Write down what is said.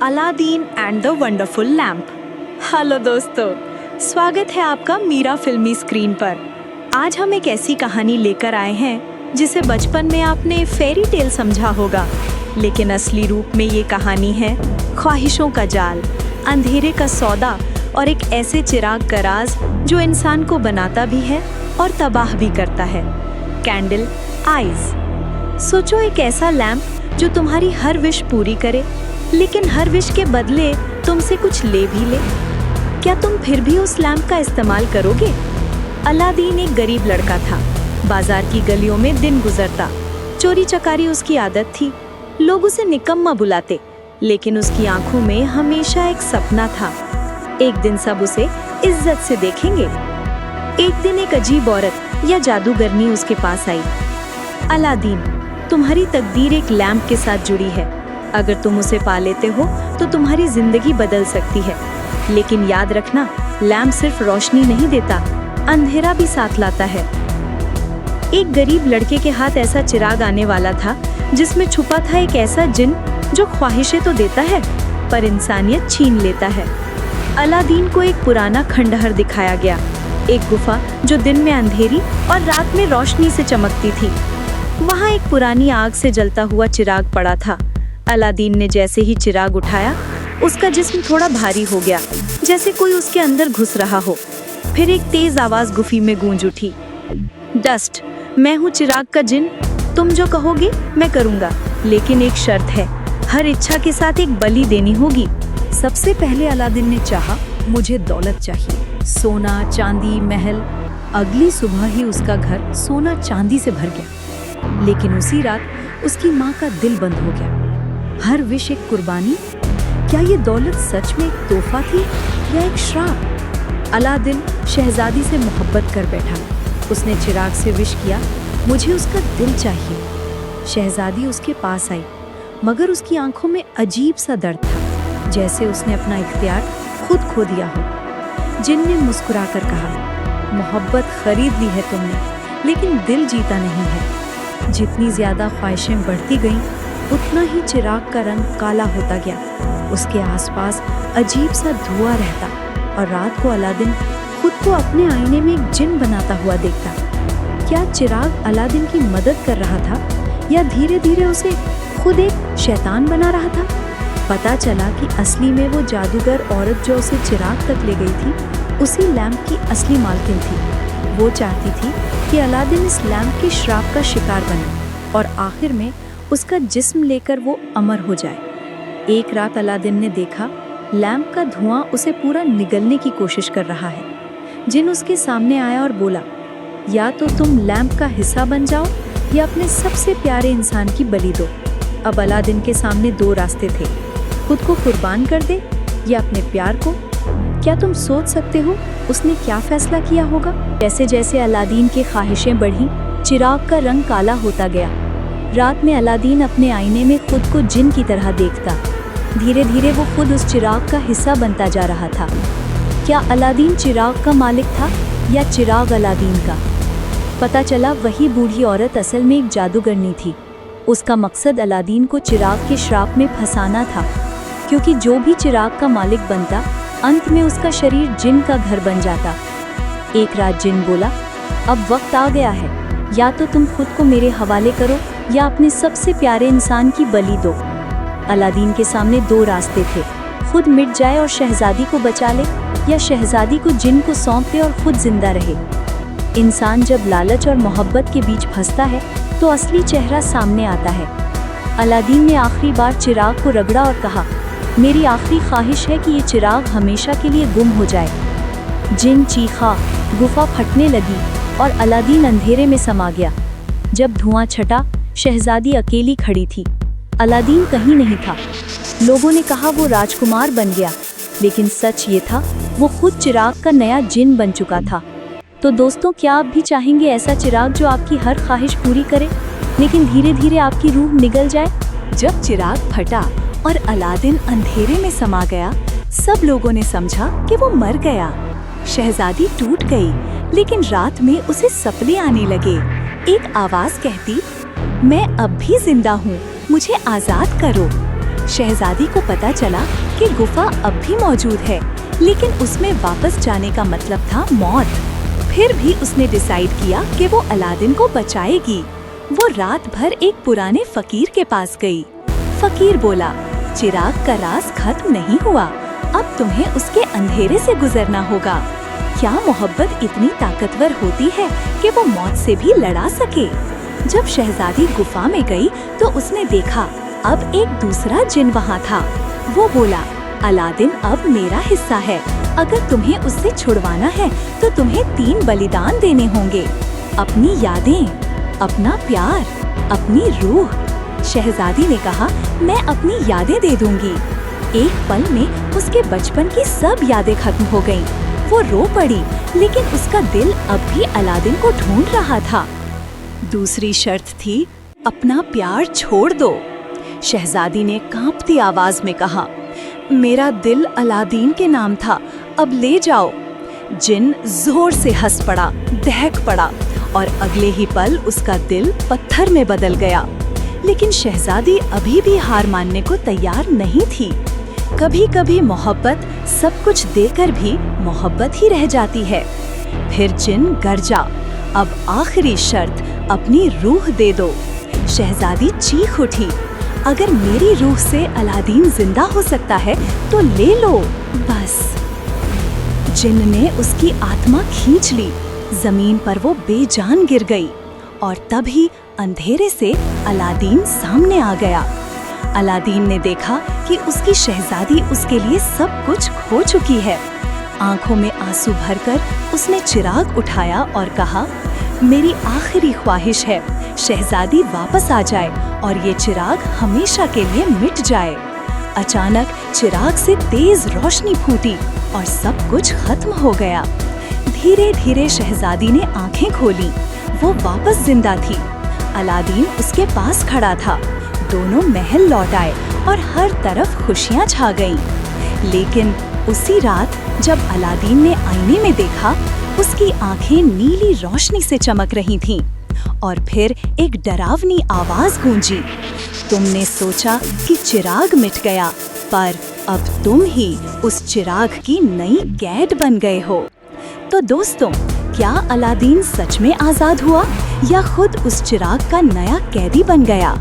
Aladdin and the wonderful lamp. Hello दोस्तों, स्वागत है आपका मीरा फिल्मी स्क्रीन पर। आज हम एक ऐसी कहानी लेकर आए हैं जिसे बचपन में आपने फेरी टेल समझा होगा, लेकिन असली रूप में ये कहानी है ख्वाहिशों का जाल, अंधेरे का सौदा और एक ऐसे चिराग का राज जो इंसान को बनाता भी है और तबाह भी करता है। Candle eyes. सोचो, एक ऐसा लैम्प जो तुम्हारी हर विश पूरी करे, लेकिन हर विश के बदले तुमसे कुछ ले भी ले। क्या तुम फिर भी उस लैम्प का इस्तेमाल करोगे? अलादीन एक गरीब लड़का था। बाजार की गलियों में दिन गुजरता। चोरी चकारी उसकी आदत थी। लोग उसे निकम्मा बुलाते, लेकिन उसकी आंखों में हमेशा एक सपना था। एक दिन सब उसे इज्जत से देखेंगे। एक दिन एक अजीब औरत या जादूगरनी उसके पास आई। अलादीन, तुम्हारी तकदीर एक लैम्प के साथ जुड़ी है। अगर तुम उसे पा लेते हो तो तुम्हारी जिंदगी बदल सकती है। लेकिन याद रखना, लैम्प सिर्फ रोशनी नहीं देता, अंधेरा भी साथ लाता है। एक गरीब लड़के के हाथ ऐसा चिराग आने वाला था जिसमें छुपा था एक ऐसा जिन जो ख्वाहिशें तो देता है पर इंसानियत छीन लेता है। अलादीन को एक पुराना खंडहर दिखाया गया, एक गुफा जो दिन में अंधेरी और रात में रोशनी से चमकती थी। वहाँ एक पुरानी आग से जलता हुआ चिराग पड़ा था। अलादीन ने जैसे ही चिराग उठाया, उसका जिस्म थोड़ा भारी हो गया, जैसे कोई उसके अंदर घुस रहा हो। फिर एक तेज आवाज गुफी में गूंज उठी, डस्ट, मैं हूँ चिराग का जिन, तुम जो कहोगे मैं करूँगा, लेकिन एक शर्त है, हर इच्छा के साथ एक बलि देनी होगी। सबसे पहले अलादीन ने चाहा, मुझे दौलत चाहिए, सोना चांदी महल। अगली सुबह ही उसका घर सोना चांदी से भर गया। लेकिन उसी रात उसकी माँ का दिल बंद हो गया। हर विश एक कुर्बानी। क्या ये दौलत सच में एक तोहफा थी या एक श्राप? अलादीन शहजादी से मोहब्बत कर बैठा। उसने चिराग से विश किया, मुझे उसका दिल चाहिए। शहजादी उसके पास आई, मगर उसकी आंखों में अजीब सा दर्द था, जैसे उसने अपना इख्तियार खुद खो दिया हो। जिन ने मुस्कुराकर कहा, मोहब्बत खरीद ली है तुमने, लेकिन दिल जीता नहीं है। जितनी ज्यादा ख्वाहिशें बढ़ती गईं, उतना ही चिराग का रंग काला होता गया। उसके आसपास अजीब सा धुआं रहता और रात को अलादीन खुद को अपने आईने में एक जिन बनाता हुआ देखता। क्या चिराग अलादीन की मदद कर रहा था या धीरे धीरे उसे खुद एक शैतान बना रहा था? पता चला कि असली में वो जादूगर औरत जो उसे चिराग तक ले गई थी, उसी लैम्प की असली मालकिन थी। वो चाहती थी कि अलादीन इस लैम्प के श्राप का शिकार बने और आखिर में उसका जिस्म लेकर वो अमर हो जाए। एक रात अलादीन ने देखा, लैम्प का धुआं उसे पूरा निगलने की कोशिश कर रहा है। जिन उसके सामने आया और बोला, या तो तुम लैम्प का हिस्सा बन जाओ या अपने सबसे प्यारे इंसान की बलि दो। अब अलादीन के सामने दो रास्ते थे, खुद को कुर्बान कर दे या अपने प्यार को। क्या तुम सोच सकते हो उसने क्या फैसला किया होगा? जैसे जैसे अलादीन की ख्वाहिशें बढ़ी, चिराग का रंग काला होता गया। रात में अलादीन अपने आईने में खुद को जिन की तरह देखता। धीरे धीरे वो खुद उस चिराग का हिस्सा बनता जा रहा था। क्या अलादीन चिराग का मालिक था या चिराग अलादीन का? पता चला वही बूढ़ी औरत असल में एक जादूगरनी थी। उसका मकसद अलादीन को चिराग के श्राप में फंसाना था, क्योंकि जो भी चिराग का मालिक बनता, अंत में उसका शरीर जिन का घर बन जाता। एक रात जिन बोला, अब वक्त आ गया है, या तो तुम खुद को मेरे हवाले करो या अपने सबसे प्यारे इंसान की बलि दो। अलादीन के सामने दो रास्ते थे, खुद मिट जाए और शहजादी को बचा ले, या शहजादी को जिन को सौंप दे और खुद जिंदा रहे। इंसान जब लालच और मोहब्बत के बीच फंसता है तो असली चेहरा सामने आता है। अलादीन ने आखिरी बार चिराग को रगड़ा और कहा, मेरी आखिरी ख्वाहिश है कि ये चिराग हमेशा के लिए गुम हो जाए। जिन चीखा, गुफा फटने लगी और अलादीन अंधेरे में समा गया। जब धुआं छटा, शहजादी अकेली खड़ी थी। अलादीन कहीं नहीं था। लोगों ने कहा वो राजकुमार बन गया, लेकिन सच ये था, वो खुद चिराग का नया जिन बन चुका था। तो दोस्तों, क्या आप भी चाहेंगे ऐसा चिराग जो आपकी हर ख्वाहिश पूरी करे, लेकिन धीरे धीरे आपकी रूह निगल जाए? जब चिराग फटा और अलादीन अंधेरे में समा गया, सब लोगों ने समझा कि वो मर गया। शहजादी टूट गई, लेकिन रात में उसे सपने आने लगे। एक आवाज कहती, मैं अब भी जिंदा हूँ, मुझे आजाद करो। शहजादी को पता चला कि गुफा अब भी मौजूद है, लेकिन उसमें वापस जाने का मतलब था मौत। फिर भी उसने डिसाइड किया कि वो अलादीन को बचाएगी। वो रात भर एक पुराने फकीर के पास गई। फकीर बोला, चिराग का राज खत्म नहीं हुआ, अब तुम्हें उसके अंधेरे से गुजरना होगा। क्या मोहब्बत इतनी ताकतवर होती है कि वो मौत से भी लड़ा सके? जब शहजादी गुफा में गई तो उसने देखा अब एक दूसरा जिन वहाँ था। वो बोला, अलादीन अब मेरा हिस्सा है, अगर तुम्हें उससे छुड़वाना है तो तुम्हें 3 बलिदान देने होंगे, अपनी यादें, अपना प्यार, अपनी रूह। शहजादी ने कहा, मैं अपनी यादें दे दूंगी। एक पल में उसके बचपन की सब यादें खत्म हो गईं। वो रो पड़ी, लेकिन उसका दिल अब भी अलादीन को ढूंढ रहा था। दूसरी शर्त थी, अपना प्यार छोड़ दो। शहजादी ने कांपती आवाज में कहा, मेरा दिल अलादीन के नाम था, अब ले जाओ। जिन जोर से हंस पड़ा, दहक पड़ा और अगले ही पल उसका दिल पत्थर में बदल गया। लेकिन शहजादी अभी भी हार मानने को तैयार नहीं थी। कभी कभी मोहब्बत सब कुछ देकर भी मोहब्बत ही रह जाती है। फिर जिन गरजा, अब आखिरी शर्त, अपनी रूह दे दो। शहजादी चीख उठी, अगर मेरी रूह से अलादीन जिंदा हो सकता है तो ले लो बस। जिन ने उसकी आत्मा खींच ली। जमीन पर वो बेजान गिर गई और तभी अंधेरे से अलादीन सामने आ गया। अलादीन ने देखा कि उसकी शहजादी उसके लिए सब कुछ खो चुकी है। आंखों में आंसू भरकर उसने चिराग उठाया और कहा, मेरी आखिरी ख्वाहिश है, शहजादी वापस आ जाए और ये चिराग हमेशा के लिए मिट जाए। अचानक चिराग से तेज रोशनी फूटी और सब कुछ खत्म हो गया। धीरे धीरे शहजादी ने आंखें खोली। वो वापस जिंदा थी। अलादीन उसके पास खड़ा था। दोनों महल लौट आए और हर तरफ खुशियां छा गईं। लेकिन उसी रात जब अलादीन ने आईने में देखा, उसकी आंखें नीली रोशनी से चमक रही थीं और फिर एक डरावनी आवाज गूंजी, तुमने सोचा कि चिराग मिट गया, पर अब तुम ही उस चिराग की नई कैद बन गए हो। तो दोस्तों, क्या अलादीन सच में आजाद हुआ या खुद उस चिराग का नया कैदी बन गया?